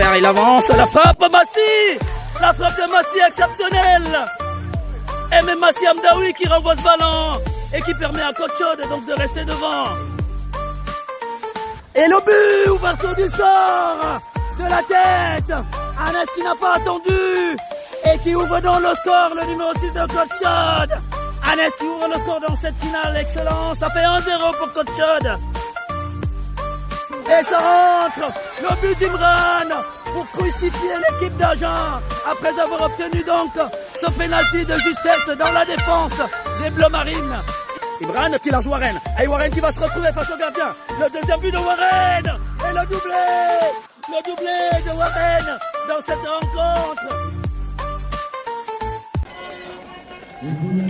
travers, il avance. La frappe Massi. La frappe de Massi exceptionnelle. Et même Massi Amdaoui qui renvoie ce ballon. Et qui permet à Côte Chaude donc de rester devant. Et le but, ouverture du sort de la tête. Anes qui n'a pas attendu. Et qui ouvre donc le score, le numéro 6 de Côte Chaude. Anes qui ouvre le score dans cette finale, excellent. Ça fait 1-0 pour Côte Chaude. Et ça rentre, le but d'Imran pour crucifier l'équipe d'Agen. Après avoir obtenu donc ce pénalty de justesse dans la défense des Bleus Marines. Imran qui lance Warren. Et Warren qui va se retrouver face au gardien. Le deuxième but de Warren. Et le doublé de Warren dans cette rencontre.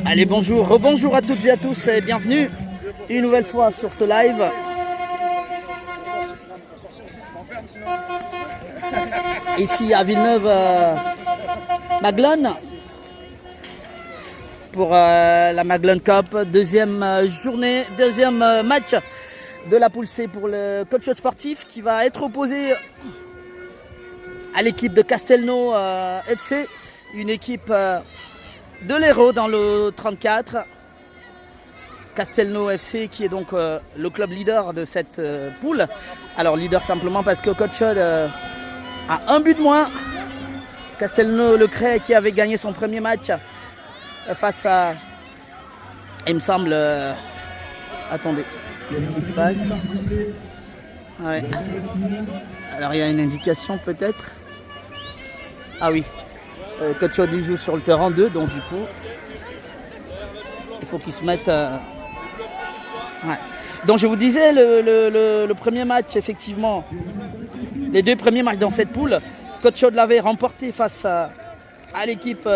Allez, bonjour à toutes et à tous et bienvenue une nouvelle fois sur ce live. Ici à Villeneuve-Maglone pour la Maglone Cup, deuxième journée, deuxième match de la poule C pour le Côte Chaude sportif qui va être opposé à l'équipe de Castelnau FC, une équipe de l'Hérault dans le 34. Castelnau FC qui est donc le club leader de cette poule. Alors leader simplement parce que Côte Chaude a un but de moins. Castelnau-le-Cré qui avait gagné son premier match face à, il me semble, attendez, qu'est-ce qui se passe? Ouais. Alors il y a une indication peut-être. Ah oui, Côte Chaude joue sur le terrain 2, donc du coup il faut qu'ils se mettent ouais. Donc je vous disais le premier match, effectivement, les deux premiers matchs dans cette poule, Côte Chaude l'avait remporté face à l'équipe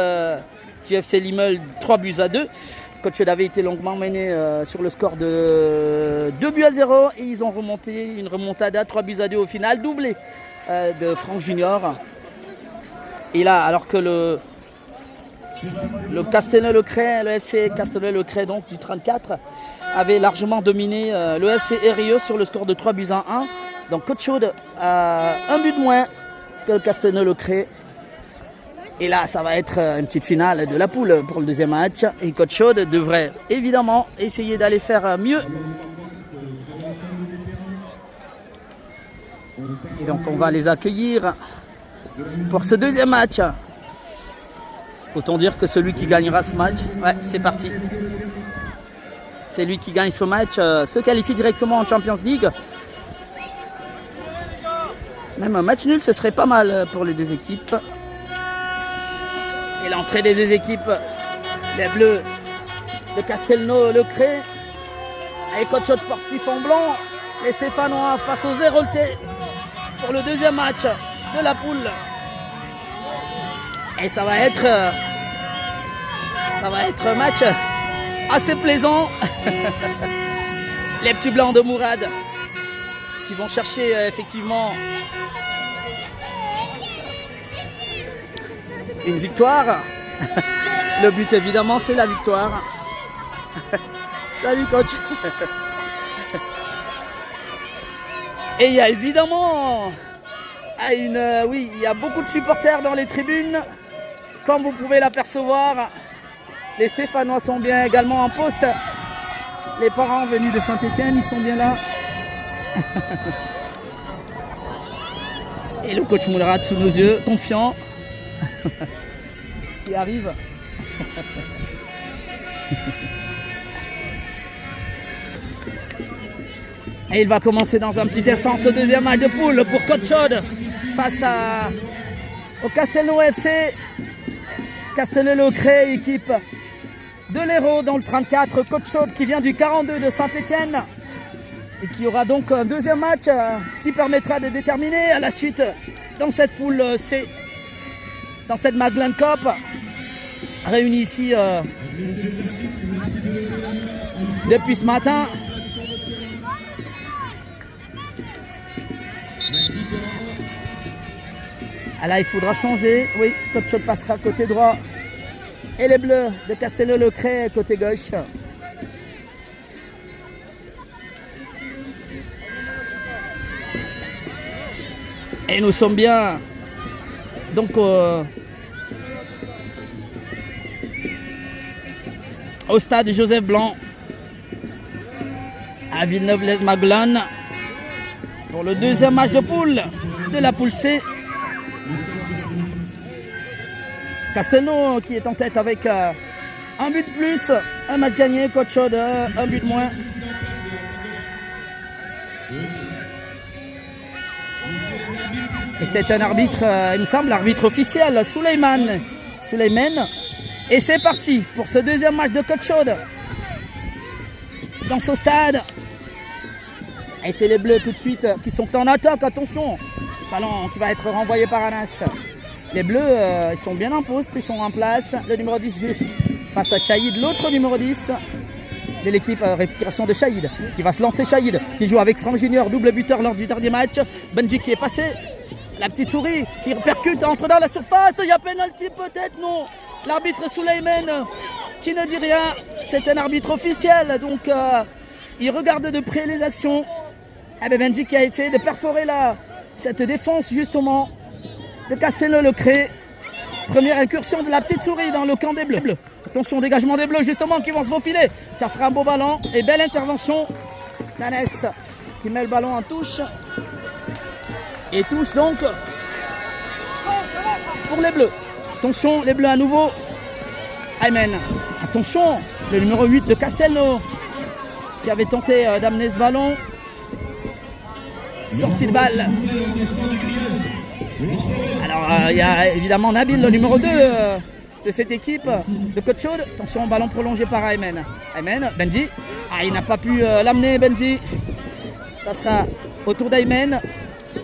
du FC Limel 3-2. Côte Chaude avait été longuement mené sur le score de 2-0 et ils ont remonté une remontada 3-2 au final, doublé de Franck Junior. Et là, alors que le Castelnau-le-Cré, le FC Castelnau-le-Cré donc du 34, avait largement dominé le FC Eyrieux sur le score de 3-1. Donc Côte Chaude a un but de moins que le Castelnau-le-Cré. Et là, ça va être une petite finale de la poule pour le deuxième match. Et Côte Chaude devrait évidemment essayer d'aller faire mieux. Et donc on va les accueillir pour ce deuxième match. Autant dire que celui qui gagnera ce match, ouais, c'est parti. Celui qui gagne ce match se qualifie directement en Champions League. Même un match nul, ce serait pas mal pour les deux équipes. Et l'entrée des deux équipes, les Bleus de Castelnau-le-Cré et Côte Chaude sportif en blanc. Les Stéphanois face aux Héroltais pour le deuxième match de la poule. Et ça va être un match assez plaisant. Les petits blancs de Mourad qui vont chercher effectivement une victoire. Le but évidemment c'est la victoire. Salut coach. Et il y a évidemment oui, il y a beaucoup de supporters dans les tribunes. Comme vous pouvez l'apercevoir, les Stéphanois sont bien également en poste. Les parents venus de Saint-Étienne, ils sont bien là. Et le coach Moulrat sous nos yeux, confiant, qui arrive. Et il va commencer dans un petit instant ce deuxième match de poule pour Côte Chaude face au Castelnau FC. Castelnau-le-Cré, équipe de l'Hérault dans le 34. Côte Chaude qui vient du 42 de Saint-Étienne. Et qui aura donc un deuxième match qui permettra de déterminer à la suite dans cette poule C, dans cette Maglone Cup, réunie ici depuis ce matin. Ah là, il faudra changer. Oui, Côte Chaude passera côté droit. Et les Bleus de Castelnau-le-Cré côté gauche. Et nous sommes bien donc au stade Joseph Blanc à Villeneuve-lès-Maguelone pour le deuxième match de poule de la poule C. Castelnau qui est en tête avec un but de plus, un match gagné, Côte Chaude, un but de moins. Et c'est un arbitre, il me semble, l'arbitre officiel, Souleymane. Et c'est parti pour ce deuxième match de Côte Chaude dans ce stade. Et c'est les Bleus tout de suite qui sont en attaque, attention. Ballon qui va être renvoyé par Anas. Les Bleus, ils sont bien en poste, ils sont en place. Le numéro 10 juste face à Shahid, l'autre numéro 10 de l'équipe, récupération de Shahid, qui va se lancer. Shahid, qui joue avec Franck Junior, double buteur lors du dernier match. Benji qui est passé, la petite souris qui percute, entre dans la surface. Il y a pénalty peut-être, non. L'arbitre Souleymane qui ne dit rien, c'est un arbitre officiel, donc il regarde de près les actions. Et bien Benji qui a essayé de perforer cette défense justement de Castelnau-le-Cré. Première incursion de la petite souris dans le camp des Bleus. Attention, dégagement des Bleus justement qui vont se faufiler. Ça sera un beau ballon et belle intervention d'Anès qui met le ballon en touche. Et touche donc pour les Bleus. Attention, les Bleus à nouveau. Aymen. Attention, le numéro 8 de Castelnau qui avait tenté d'amener ce ballon. Sortie de balle. Alors il y a évidemment Nabil, le numéro 2 de cette équipe de Côte Chaude. Attention, ballon prolongé par Aymen. Aymen, Benji. Ah, il n'a pas pu l'amener, Benji. Ça sera au tour d'Aymen.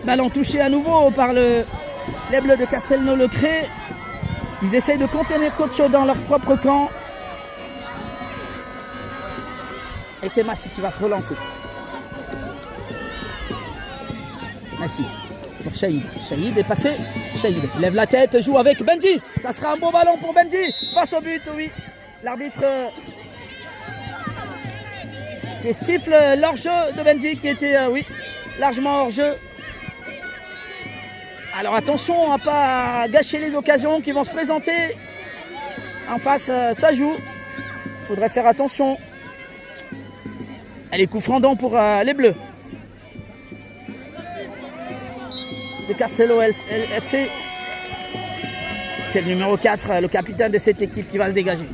Ballon touché à nouveau par les Bleus de Castelnau-le-Cré. Ils essayent de contenir Côte Chaude dans leur propre camp. Et c'est Massi qui va se relancer. Massi pour Shahid. Shahid est passé. Shahid lève la tête, joue avec Benji. Ça sera un beau ballon pour Benji. Face au but, oui. L'arbitre qui siffle l'hors-jeu de Benji qui était, oui, largement hors-jeu. Alors attention à ne pas gâcher les occasions qui vont se présenter. En face, ça joue. Il faudrait faire attention. Elle est coup franc donc pour les Bleus de Castelnau FC. C'est le numéro 4, le capitaine de cette équipe qui va se dégager.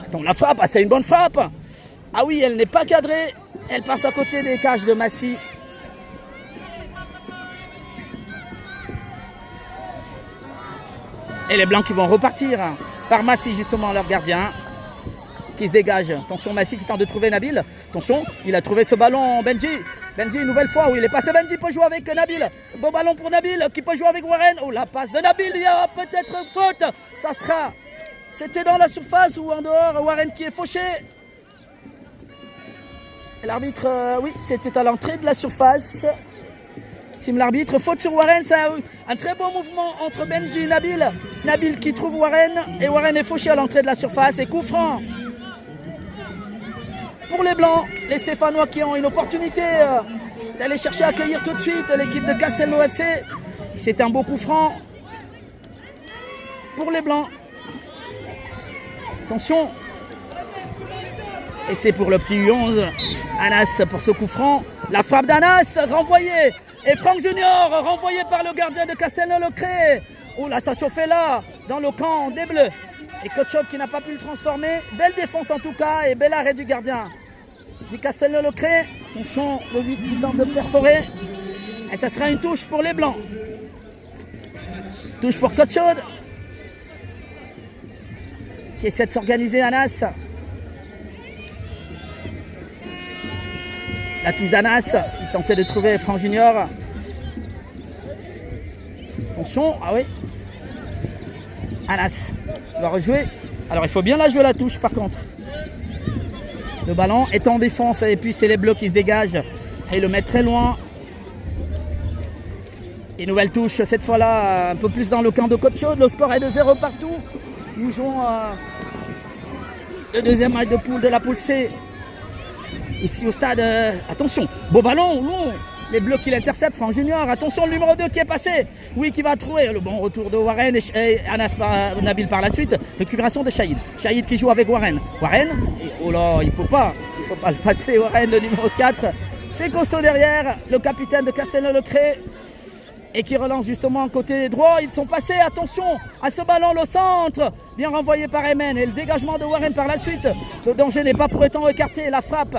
Attends, la frappe, c'est une bonne frappe. Ah oui, elle n'est pas cadrée. Elle passe à côté des cages de Massi. Et les Blancs qui vont repartir par Massi, justement, leur gardien, qui se dégage. Attention, Massi qui tente de trouver Nabil. Attention, il a trouvé ce ballon, Benji. Benji, une nouvelle fois, où il est passé. Benji peut jouer avec Nabil. Beau ballon pour Nabil, qui peut jouer avec Warren. Oh, la passe de Nabil, il y a peut-être faute. Ça sera... C'était dans la surface ou en dehors, Warren qui est fauché. L'arbitre, oui, c'était à l'entrée de la surface. Estime l'arbitre, faute sur Warren, c'est un très beau mouvement entre Benji et Nabil. Nabil qui trouve Warren et Warren est fauché à l'entrée de la surface et coup franc. Pour les Blancs, les Stéphanois qui ont une opportunité d'aller chercher à accueillir tout de suite l'équipe de Castelnau FC. C'est un beau coup franc pour les Blancs. Attention. Et c'est pour le petit U11. Anas pour ce coup franc. La frappe d'Anas renvoyée. Et Franck Junior renvoyé par le gardien de Castelnau-le-Cré. Oh là, ça chauffait là, dans le camp des Bleus. Et Côte Chaude qui n'a pas pu le transformer. Belle défense en tout cas et bel arrêt du gardien du Castelnau-le-Cré. Attention, le 8 qui tente de perforer. Et ça sera une touche pour les Blancs. Touche pour Côte Chaude. Qui essaie de s'organiser Anas. La touche d'Anas, il tentait de trouver Franck Junior. Attention, ah oui. Anas va rejouer. Alors il faut bien la jouer la touche par contre. Le ballon est en défense et puis c'est les Bleus qui se dégagent. Et le mettent très loin. Et nouvelle touche cette fois-là, un peu plus dans le camp de Côte Chaude. Le score est de 0 partout. Nous jouons le deuxième match de poule de la poule C. Ici au stade, attention, beau ballon, long, Les bleus qui l'interceptent, Franck Junior. Attention, le numéro 2 qui est passé. Oui, qui va trouver le bon retour de Warren et Anas Nabil par la suite. Récupération de Shahid. Shahid qui joue avec Warren. Warren, oh là, il ne peut pas le passer, Warren, le numéro 4. C'est costaud derrière, le capitaine de Castelnau-le-Cré. Et qui relance justement côté droit. Ils sont passés, attention à ce ballon, le centre. Bien renvoyé par Aymen. Et le dégagement de Warren par la suite. Le danger n'est pas pour autant écarté. La frappe.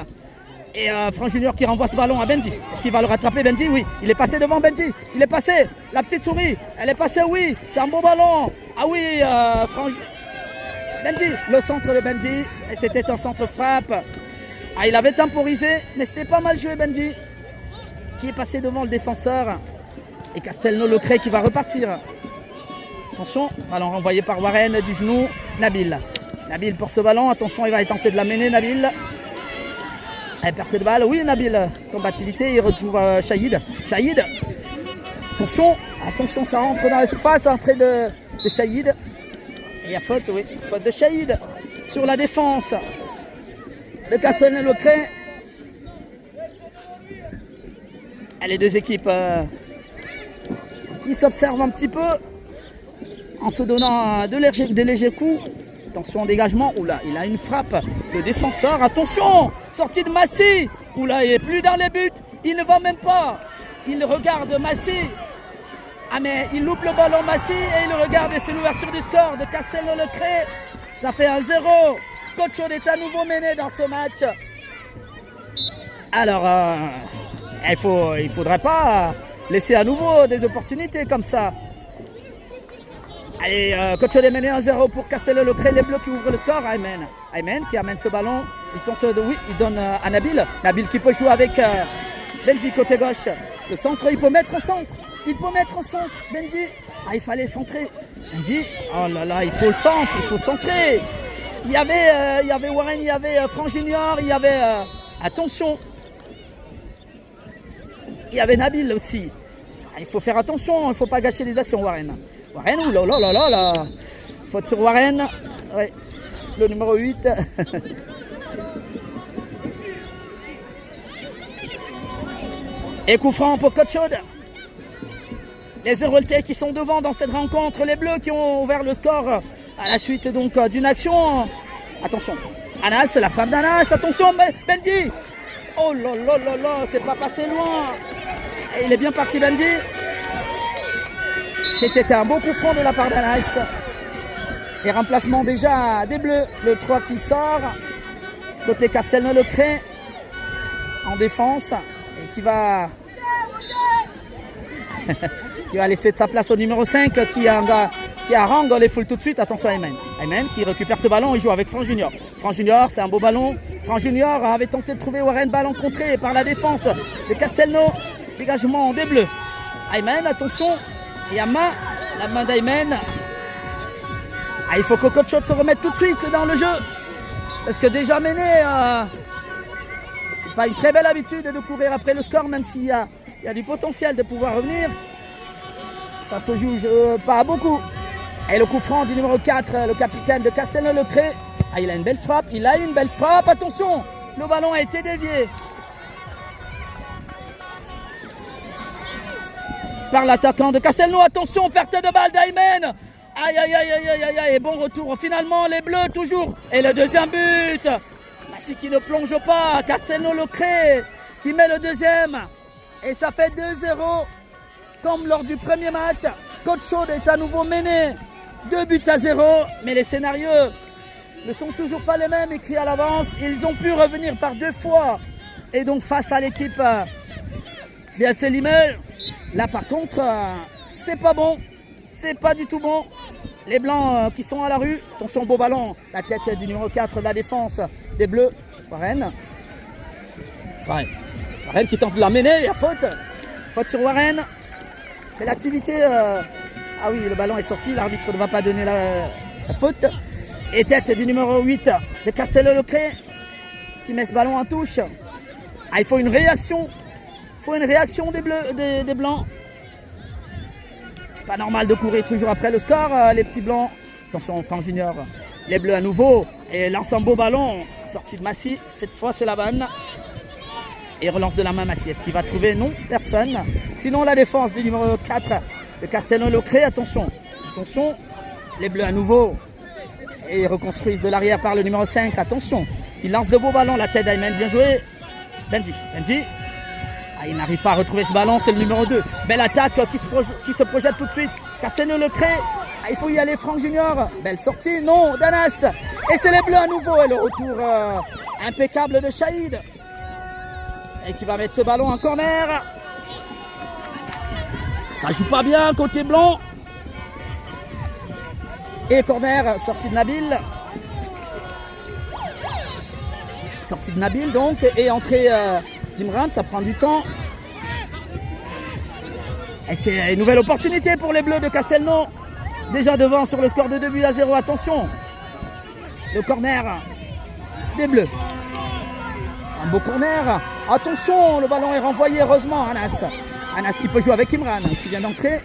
Et Franck Junior qui renvoie ce ballon à Benji. Est-ce qu'il va le rattraper, Benji? Oui, il est passé devant Benji. Il est passé. La petite souris, elle est passée, oui. C'est un beau ballon. Ah oui, Benji, le centre de Benji. Et c'était un centre frappe. Ah, il avait temporisé, mais c'était pas mal joué, Benji. Qui est passé devant le défenseur. Et Castelnau-le-Cré qui va repartir. Attention, ballon renvoyé par Warren du genou. Nabil. Nabil pour ce ballon. Attention, il va tenter de la mener, Nabil. Elle perte de balle, oui Nabil, combativité, il retrouve Shahid. Shahid, attention, ça rentre dans la surface, entrée de Shahid. Et il y a faute, oui, faute de Shahid sur la défense de Castelnau-le-Cré. Les deux équipes qui s'observent un petit peu en se donnant de légers coups. Attention au dégagement, oula, il a une frappe, le défenseur, attention, sortie de Massy, oula, il n'est plus dans les buts, il ne va même pas, il regarde Massy, ah mais il loupe le ballon Massy et il regarde et c'est l'ouverture du score de Castelnau-le-Cré, ça fait 1-0, Coach Chaude est à nouveau mené dans ce match. Alors, il ne faudrait pas laisser à nouveau des opportunités comme ça. Allez, Coach Chaude est mené 1-0 pour Castelnau-le-Cré, les bleus qui ouvrent le score. Aymen qui amène ce ballon, il donne à Nabil. Nabil qui peut jouer avec Benji côté gauche. Le centre, il peut mettre en centre. Benji. Ah, il fallait centrer. Benji, oh là là, il faut le centre, il faut centrer. Il y avait Warren, il y avait Franck Junior, il y avait, attention. Il y avait Nabil aussi. Ah, il faut faire attention, il ne faut pas gâcher les actions, Warren, oulala, faute sur Warren, ouais. Le numéro 8. Et coup franc pour Coach Chaude. Les Héroltais qui sont devant dans cette rencontre, les Bleus qui ont ouvert le score à la suite donc d'une action. Attention, Anas, la frappe d'Anas, attention Benji. Oh là, c'est pas passé loin. Et il est bien parti Benji. C'était un beau coup franc de la part d'Anas. Et remplacement déjà des Bleus. Le 3 qui sort. Côté Castelnau-le-Cré. En défense. Et qui va laisser de sa place au numéro 5. Qui harangue les foules tout de suite. Attention à Aymen qui récupère ce ballon. Il joue avec Franck Junior. Franck Junior, c'est un beau ballon. Franck Junior avait tenté de trouver Warren. Ballon contré par la défense de Castelnau. Dégagement des Bleus. Aymen, attention. Et à la main d'Aymen. Ah, il faut que Coach Chaude se remette tout de suite dans le jeu. Parce que déjà mené, c'est pas une très belle habitude de courir après le score, même s'il y a du potentiel de pouvoir revenir. Ça se joue pas beaucoup. Et le coup franc du numéro 4, le capitaine de Castelnau-le-Cré. Ah, il a une belle frappe, attention, le ballon a été dévié par l'attaquant de Castelnau. Attention, perte de balle d'Aymen. Aïe, et bon retour. Finalement, les Bleus toujours. Et le deuxième but. Massy qui ne plonge pas. Castelnau-le-Cré qui met le deuxième. Et ça fait 2-0. Comme lors du premier match. Coach Chaude est à nouveau mené. 2-0. Mais les scénarios ne sont toujours pas les mêmes écrits à l'avance. Ils ont pu revenir par 2 fois. Et donc face à l'équipe BFC Limel. Là par contre, c'est pas bon. C'est pas du tout bon. Les Blancs qui sont à la rue. Attention, beau ballon. La tête du numéro 4 de la défense des Bleus. Warren. Warren qui tente de la mener. Il y a faute. Faute sur Warren. C'est l'activité. Ah oui, le ballon est sorti. L'arbitre ne va pas donner la faute. Et tête du numéro 8 de Castelnau-le-Cré qui met ce ballon en touche. Ah, il faut une réaction. Des Bleus, des Blancs. C'est pas normal de courir toujours après le score, les petits Blancs. Attention, Franck Junior. Les Bleus à nouveau. Et lance un beau ballon. Sortie de Massy. Cette fois, c'est la vanne. Et relance de la main Massy. Est-ce qu'il va trouver? Non, personne. Sinon la défense du numéro 4 de Castelnau-Locré. Attention, attention. Les Bleus à nouveau. Et ils reconstruisent de l'arrière par le numéro 5. Attention. Il lance de beaux ballons. La tête d'Aymen. Bien joué. Benji. Ah, il n'arrive pas à retrouver ce ballon. C'est le numéro 2. Belle attaque qui se projette tout de suite. Castelnau-Locré. Ah, il faut y aller. Franck Junior. Belle sortie. Non. Danas. Et c'est les Bleus à nouveau. Et le retour impeccable de Shahid. Et qui va mettre ce ballon en corner. Ça joue pas bien côté blanc. Et corner, sortie de Nabil. Sortie de Nabil donc. Et entrée d'Imran, ça prend du temps. Et c'est une nouvelle opportunité pour les Bleus de Castelnau. Déjà devant sur le score de 2-0. Attention. Le corner des Bleus. Un beau corner. Attention, le ballon est renvoyé, heureusement, Anas. Anas qui peut jouer avec Imran, qui vient d'entrer.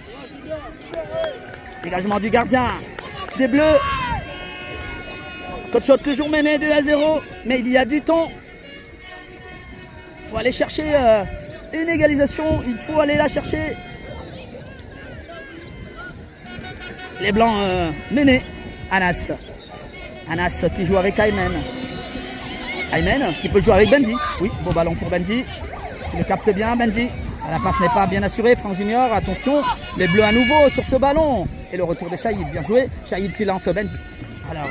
Dégagement du gardien des Bleus. Coach Shot toujours mené 2-0, mais il y a du temps. Il faut aller chercher une égalisation, il faut aller la chercher. Les Blancs menés. Anas. Anas qui joue avec Aymen. Aymen qui peut jouer avec Benji. Oui, beau ballon pour Benji. Il le capte bien, Benji. La passe n'est pas bien assurée. Franck Junior, attention. Les Bleus à nouveau sur ce ballon. Et le retour de Shahid, bien joué. Shahid qui lance Benji. Alors,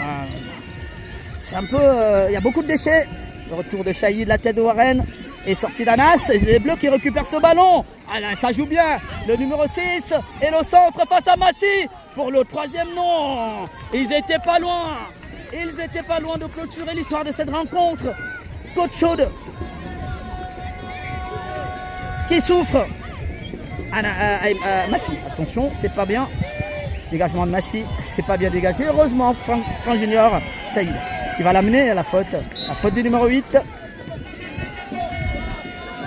c'est un peu... Il y a beaucoup de déchets. Le retour de Shahid, la tête de Warren. Et sortie d'Anas. Et les Bleus qui récupèrent ce ballon. Alors, ça joue bien. Le numéro 6. Et le centre face à Massy. Pour le troisième non. Ils étaient pas loin. Ils n'étaient pas loin de clôturer l'histoire de cette rencontre. Coach Chaude qui souffre. Massy, attention, c'est pas bien. Dégagement de Massy, c'est pas bien dégagé. Heureusement, Franck Junior, Saïd, qui va l'amener à la faute. La faute du numéro 8.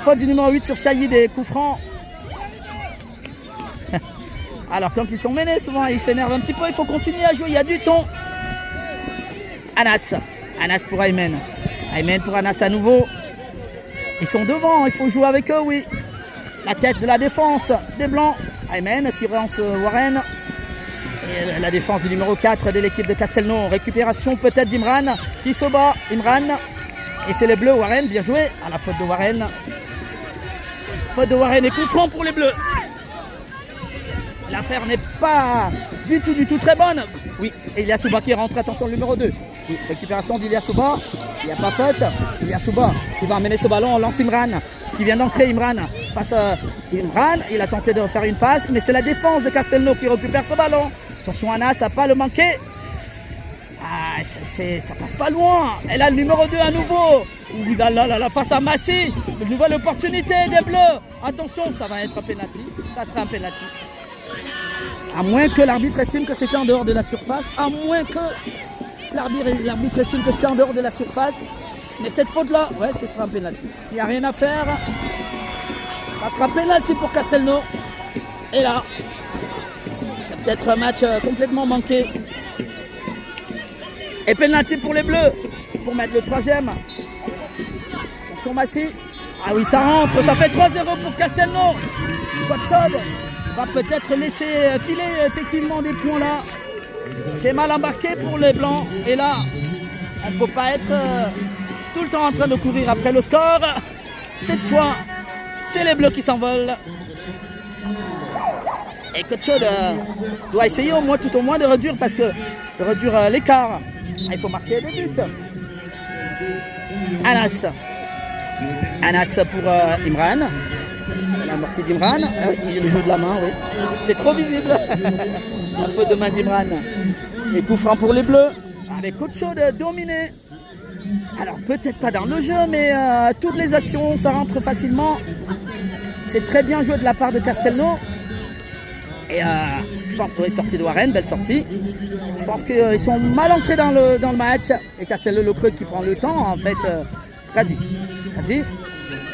Faute du numéro 8 sur Shahid et coup franc. Alors quand ils sont menés, souvent ils s'énervent un petit peu. Il faut continuer à jouer, il y a du temps. Anas pour Aymen. Aymen pour Anas à nouveau. Ils sont devant, il faut jouer avec eux, oui. La tête de la défense des Blancs. Aymen qui relance Warren. Et la défense du numéro 4 de l'équipe de Castelnau. Récupération peut-être d'Imran qui se bat. Imran. Et c'est les Bleus, Warren, bien joué. À la faute de Warren. Faute de Warren et coup franc pour les Bleus. L'affaire n'est pas du tout très bonne. Oui, et Ilyasouba qui rentre, attention, le numéro 2. Oui, récupération d'Ilyasouba. Il n'y a pas faute. Ilyasouba qui va emmener ce ballon. On lance Imran qui vient d'entrer. Imran face à Imran. Il a tenté de faire une passe, mais c'est la défense de Castelnau qui récupère ce ballon. Attention, Anas, ça ne va pas le manquer. Ah, ça passe pas loin. Et là, le numéro 2 à nouveau. Là, face à Massy. Une nouvelle opportunité des Bleus. Attention, ça va être un penalty. Ça sera un penalty. À moins que l'arbitre estime que c'était en dehors de la surface. À moins que l'arbitre estime que c'était en dehors de la surface. Mais cette faute-là, ouais, ce sera un penalty. Il n'y a rien à faire. Ça sera penalty pour Castelnau. Et là, c'est peut-être un match complètement manqué. Et penalty pour les Bleus. Pour mettre le troisième. Attention Massy. Ah oui, ça rentre. Ça fait 3-0 pour Castelnau. Coach va peut-être laisser filer effectivement des points là. C'est mal embarqué pour les Blancs. Et là, on ne peut pas être tout le temps en train de courir après le score. Cette fois, c'est les Bleus qui s'envolent. Et Coach doit essayer tout au moins de réduire l'écart. Il faut marquer des buts. Anas pour Imran. La mortie d'Imran, le jeu de la main, oui. C'est trop visible. Un peu de main d'Imran. Et coup franc pour les Bleus. Avec Coach de dominer. Alors peut-être pas dans le jeu, mais toutes les actions, ça rentre facilement. C'est très bien joué de la part de Castelnau. Et je pense que sortie de Warren, belle sortie. Je pense qu'ils sont mal entrés dans le match. Et Castelnau-Locreux qui prend le temps, en fait. Radi,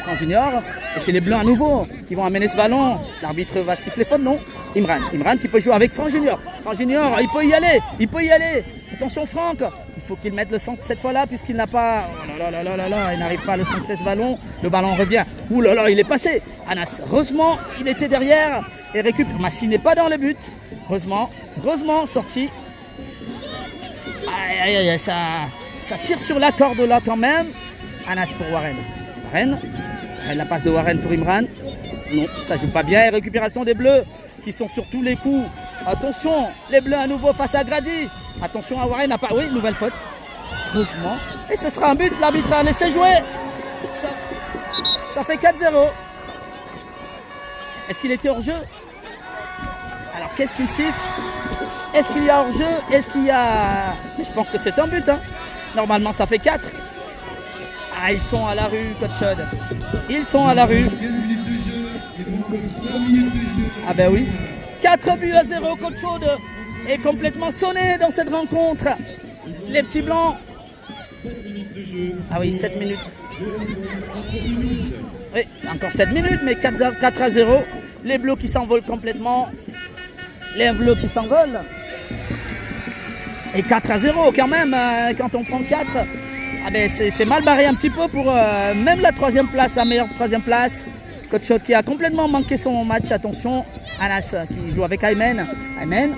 Franck Junior. Et c'est les Bleus à nouveau qui vont amener ce ballon. L'arbitre va siffler faute, non? Imran qui peut jouer avec Franck Junior. Franck Junior, il peut y aller. Attention Franck, il faut qu'il mette le centre cette fois-là puisqu'il n'a pas... Oh là là là là là, il n'arrive pas à le centrer ce ballon. Le ballon revient. Ouh là là, il est passé. Anas, heureusement, il était derrière et récupère. Massi n'est pas dans le but. Heureusement, sorti. Aïe, aïe, aïe, ça tire sur la corde là quand même. Anas pour Warren. Warren, la passe de Warren pour Imran. Non, ça joue pas bien. Et récupération des Bleus qui sont sur tous les coups. Attention, les Bleus à nouveau face à Grady. Attention à Warren. Oui, nouvelle faute. Heureusement. Et ce sera un but. L'arbitre a laissé jouer. Ça fait 4-0. Est-ce qu'il était hors jeu? Alors qu'est-ce qu'il siffle? Est-ce qu'il y a hors jeu? Est-ce qu'il y a... Mais je pense que c'est un but. Hein. Normalement, ça fait 4. Ah, ils sont à la rue, Coach Chaude. Ils sont à la rue. Ah ben oui. 4-0, Coach Chaude est complètement sonné dans cette rencontre. Les petits blancs. Ah oui, 7 minutes. Oui, encore 7 minutes, mais 4-0. Les bleus qui s'envolent complètement. Les bleus qui s'envolent. Et 4-0 quand même, quand on prend 4. Ah ben c'est mal barré un petit peu pour même la troisième place, la meilleure troisième place. Coach Chaude qui a complètement manqué son match. Attention, Anas qui joue avec Aymen. Aymen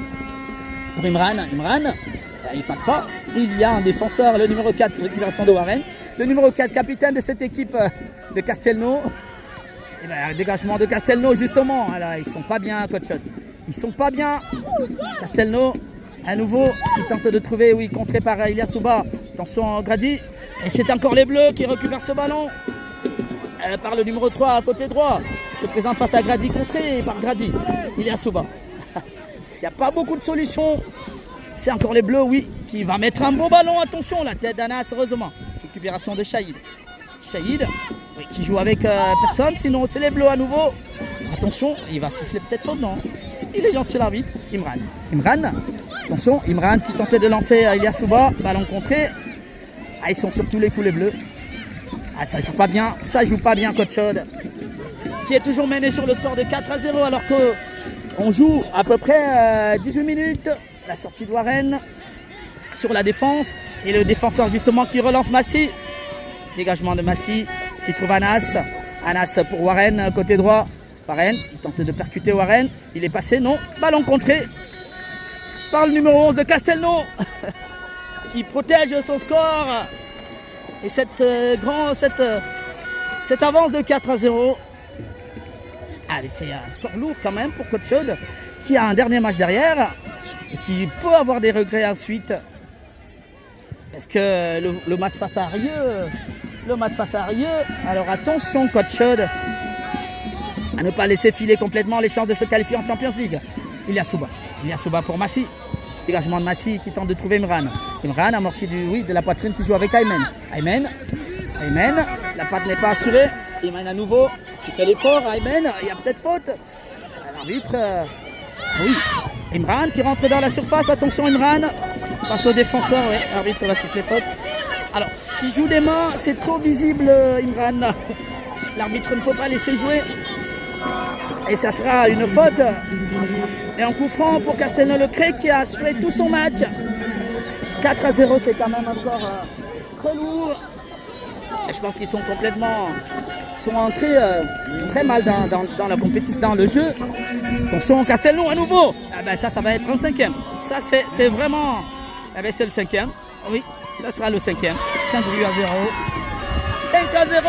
pour Imran. Imran, il passe pas. Il y a un défenseur, le numéro 4, récupération de Warren. Le numéro 4, capitaine de cette équipe de Castelnau. Et ben, dégagement de Castelnau justement. Alors, ils sont pas bien, Coach Chaude. Ils sont pas bien. Castelnau, à nouveau, qui tente de trouver, oui, contré par Ilia Souba. Attention, Grady. Et c'est encore les Bleus qui récupèrent ce ballon. Par le numéro 3 à côté droit. Se présente face à Grady, contré par Grady. Ilia Souba. S'il n'y a pas beaucoup de solutions, c'est encore les Bleus, oui, qui va mettre un beau ballon. Attention, la tête d'Anas, heureusement. Récupération de Shahid. Shahid, oui, qui joue avec personne, sinon c'est les Bleus à nouveau. Attention, il va siffler peut-être faute, non? Il est gentil l'arbitre. Imran, attention, Imran qui tentait de lancer Ilia Souba, ballon contré. Ah, ils sont sur tous les coups les Bleus. Ah, ça joue pas bien, Coach Chaude, qui est toujours mené sur le score de 4-0 alors qu'on joue à peu près 18 minutes. La sortie de Warren sur la défense et le défenseur justement qui relance Massi. Dégagement de Massi qui trouve Anas. Anas pour Warren, côté droit. Warren, il tente de percuter Warren. Il est passé, non. Ballon contré par le numéro 11 de Castelnau qui protège son score. Et cette avance de 4-0. Allez, c'est un score lourd quand même pour Coach Chaude qui a un dernier match derrière et qui peut avoir des regrets ensuite. Parce que le match face à Rieux, alors attention Coach Chaude à ne pas laisser filer complètement les chances de se qualifier en Champions League. Ilia Souba pour Massi. Dégagement de Massi qui tente de trouver Imran. Imran amorti de la poitrine qui joue avec Aymen. Aymen, la patte n'est pas assurée. Aymen à nouveau, il fait l'effort. Aymen, il y a peut-être faute. L'arbitre, oui. Imran qui rentre dans la surface. Attention Imran, face au défenseur. Oui, l'arbitre va siffler faute. Alors, s'il joue des mains, c'est trop visible Imran. L'arbitre ne peut pas laisser jouer. Et ça sera une faute. Et en coup franc pour Castelnau-le-Cré qui a assuré tout son match. 4-0, c'est quand même un score très lourd. Et je pense qu'ils sont entrés très mal dans la compétition, dans le jeu. Attention, Castelnau à nouveau. Ah ben ça va être un cinquième. Ça c'est vraiment... Ah ben c'est le cinquième. Oui, ça sera le cinquième. 5 buts à 0. 5-0.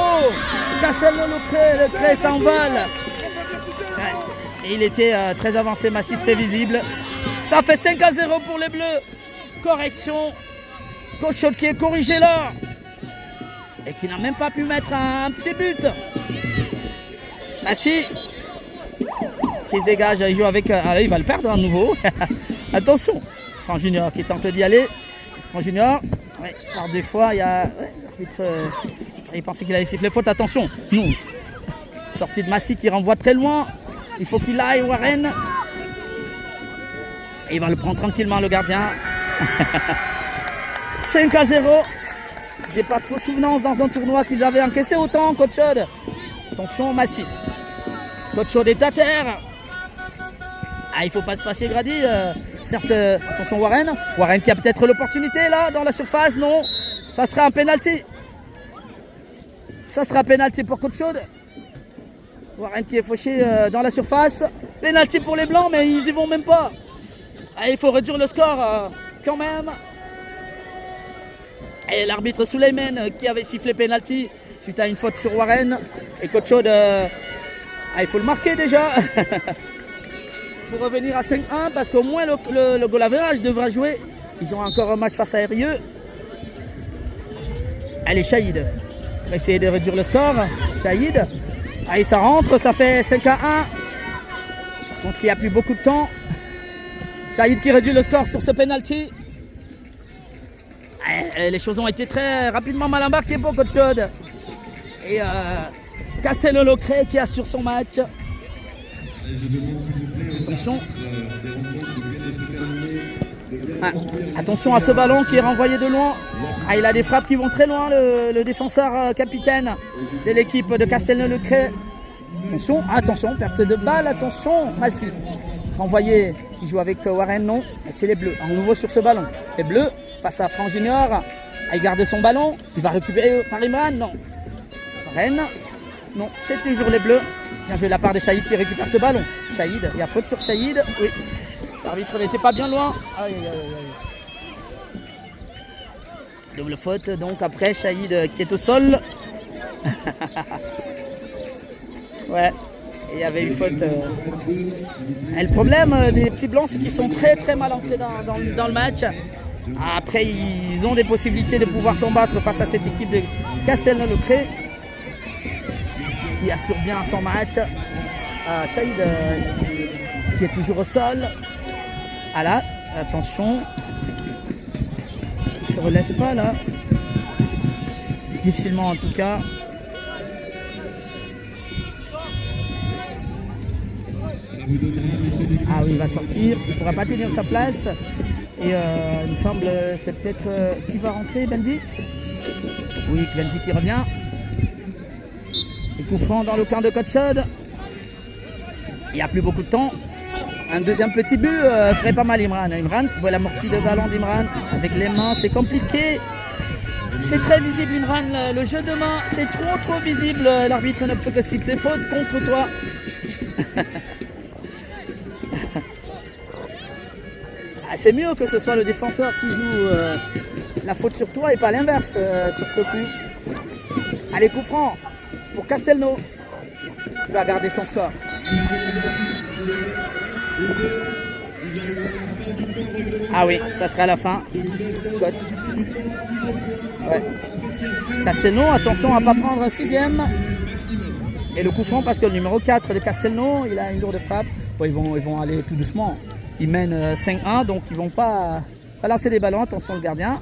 Castelnau-le-Cré, le Cré s'envole. Et il était très avancé, Massi, c'était visible. Ça fait 5-0 pour les Bleus. Correction. Coach Chaude qui est corrigé là. Et qui n'a même pas pu mettre un petit but. Massi qui se dégage, il joue avec... il va le perdre à nouveau. Attention. Franck Junior qui tente d'y aller. Franck Junior, ouais, par deux fois, il y a... Ouais, l'arbitre, il pensait qu'il allait siffler faute. Attention, non. Sortie de Massi qui renvoie très loin. Il faut qu'il aille, Warren. Et il va le prendre tranquillement, le gardien. 5-0. J'ai pas trop souvenance dans un tournoi qu'ils avaient encaissé autant, Coach Chaude. Attention, Massi. Coach Chaude est à terre. Ah, il faut pas se fâcher, Grady. certes, attention Warren. Warren qui a peut-être l'opportunité là dans la surface. Non, ça sera un penalty. Ça sera penalty pour Coach Chaude. Warren qui est fauché dans la surface. Penalty pour les Blancs, mais ils y vont même pas. Ah, il faut réduire le score quand même. Et l'arbitre Suleiman qui avait sifflé penalty suite à une faute sur Warren. Et Coach Chaude, il faut le marquer déjà. Pour revenir à 5-1 parce qu'au moins le goal average devra jouer. Ils ont encore un match face à Rieux. Allez, Shahid va essayer de réduire le score. Shahid, allez, ça rentre, ça fait 5-1. Par contre, il n'y a plus beaucoup de temps. Shahid qui réduit le score sur ce penalty. Les choses ont été très rapidement mal embarquées pour Coach Chaude. Et Castello-Locret qui assure son match. Attention. Attention à ce ballon qui est renvoyé de loin. Il a des frappes qui vont très loin, le défenseur capitaine de l'équipe de Castello-Locret. Attention, perte de balle, attention, Massy. Renvoyé, il joue avec Warren, non, mais c'est les Bleus, à nouveau sur ce ballon. Les Bleus face à Franck Junior, il garde son ballon, il va récupérer par Imran, non. Warren, non, c'est toujours les Bleus. Bien joué de la part de Shahid qui récupère ce ballon. Shahid, il y a faute sur Shahid, oui. L'arbitre n'était pas bien loin. Aïe. Double faute, donc après Shahid qui est au sol. Ouais, il y avait eu faute. Et le problème des petits blancs, c'est qu'ils sont très très mal ancrés dans le match. Après, ils ont des possibilités de pouvoir combattre face à cette équipe de Castello-Locret qui assure bien son match. Shahid qui est toujours au sol. Ah là, attention. Il ne se relève pas là. Difficilement en tout cas. Ah oui, il va sortir. Il ne pourra pas tenir sa place. Et il me semble, c'est peut-être qui va rentrer, Benji? Oui, Benji qui revient. Et coup franc dans le camp de Coach Chaude. Il n'y a plus beaucoup de temps. Un deuxième petit but ferait pas mal Imran. Imran, vous voyez l'amorti de ballon d'Imran. Avec les mains, c'est compliqué. C'est très visible Imran. Le jeu de main, c'est trop visible. L'arbitre ne peut que siffler faute contre toi. C'est mieux que ce soit le défenseur qui joue la faute sur toi et pas l'inverse sur ce coup. Allez, coup franc pour Castelnau qui va garder son score. Ah oui, ça sera la fin. Ouais. Castelnau, attention à ne pas prendre un sixième. Et le coup franc parce que le numéro 4 de Castelnau, il a une lourde frappe. Bon, ils vont aller tout doucement. Ils mènent 5-1, donc ils ne vont pas lancer des ballons. Attention le gardien.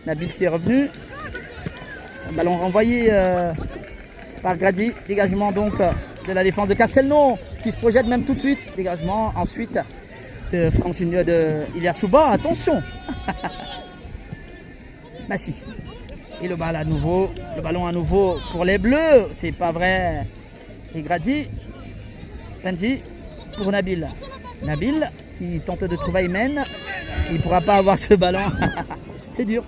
Nabil qui est revenu. Un ballon renvoyé par Grady. Dégagement donc de la défense de Castelnau qui se projette même tout de suite. Dégagement ensuite de Franck Junior de Ilyasouba. Attention. Massy. Et le ballon à nouveau pour les Bleus. C'est pas vrai. Et Grady. Benji pour Nabil. Nabil qui tente de trouver Aymen. Il ne pourra pas avoir ce ballon. C'est dur.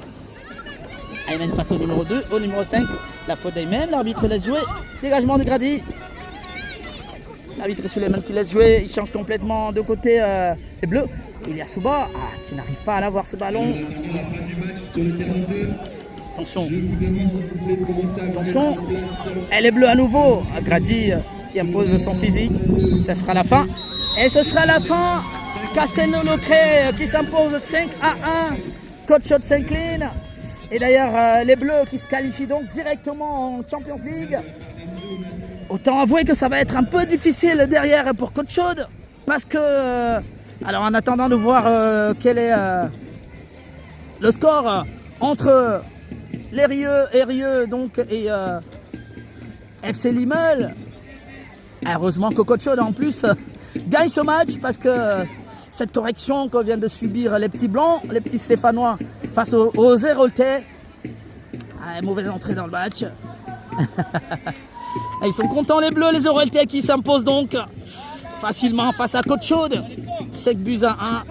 Aymen face au numéro 2, au numéro 5. La faute d'Aymen, l'arbitre laisse jouer. Dégagement de Grady. L'arbitre Suleiman qui laisse jouer. Il change complètement de côté les Bleus. Ilyasouba qui n'arrive pas à l'avoir ce ballon. Attention. Attention. Elle est bleue à nouveau. Grady qui impose son physique. Ça sera la fin. Et ce sera la fin. Castello-Locret qui s'impose 5-1. Coach Chaude s'incline. Et d'ailleurs, les Bleus qui se qualifient donc directement en Champions League. Autant avouer que ça va être un peu difficile derrière pour Coach Chaude. Parce que, alors en attendant de voir quel est le score entre les Rieux donc, et FC Limel. Heureusement que Coach Chaude en plus gagne ce match parce que cette correction que viennent de subir les petits blancs, les petits stéphanois face aux Héroltais. Mauvaise entrée dans le match. Ils sont contents les Bleus, les Héroltais qui s'imposent donc facilement face à Coach Chaude. 5 buts à 1.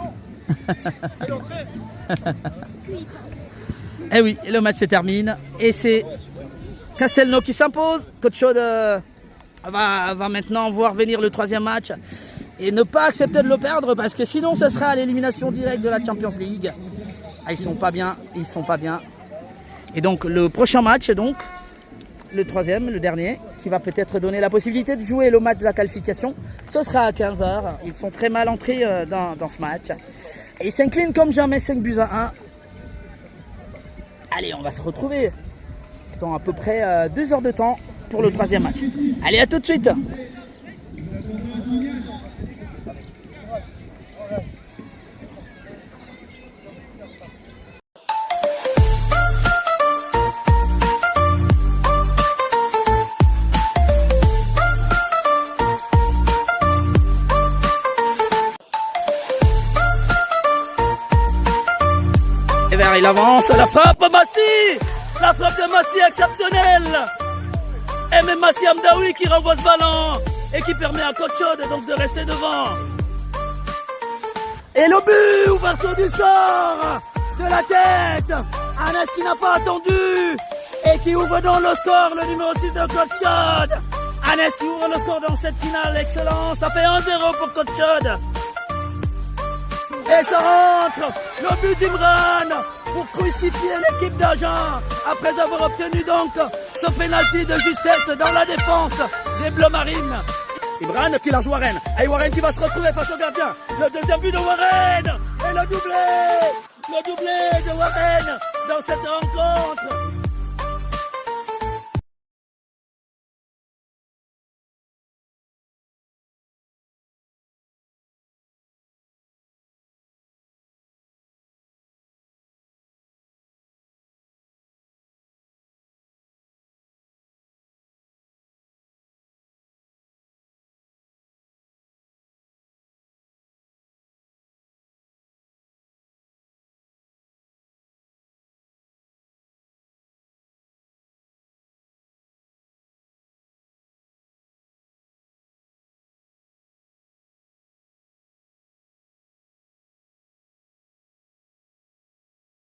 Et oui, le match se termine. Et c'est Castelnau qui s'impose. Coach Chaude va maintenant voir venir le troisième match. Et ne pas accepter de le perdre parce que sinon ce sera à l'élimination directe de la Champions League. Ah, ils sont pas bien. Et donc le prochain match, donc, le troisième, le dernier, qui va peut-être donner la possibilité de jouer le match de la qualification. Ce sera à 15h. Ils sont très mal entrés dans ce match. Et ils s'inclinent comme jamais 5-1. Allez, on va se retrouver dans à peu près 2 heures de temps pour le troisième match. Allez, à tout de suite. Il avance, la frappe Massi. La frappe de Massi exceptionnelle. Et même Massi Amdaoui qui renvoie ce ballon et qui permet à Coach Chaude donc de rester devant. Et le but, ouverture du sort de la tête. Anes qui n'a pas attendu et qui ouvre dans le score, le numéro 6 de Coach Chaude. Anes qui ouvre le score dans cette finale, excellent. Ça fait 1-0 pour Coach Chaude. Et ça rentre, le but d'Imran pour crucifier l'équipe d'Agen après avoir obtenu donc ce pénalty de justesse dans la défense des Bleus Marines. Imran qui lance Warren. Et Warren qui va se retrouver face au gardien. Le deuxième but de Warren et le doublé de Warren dans cette rencontre.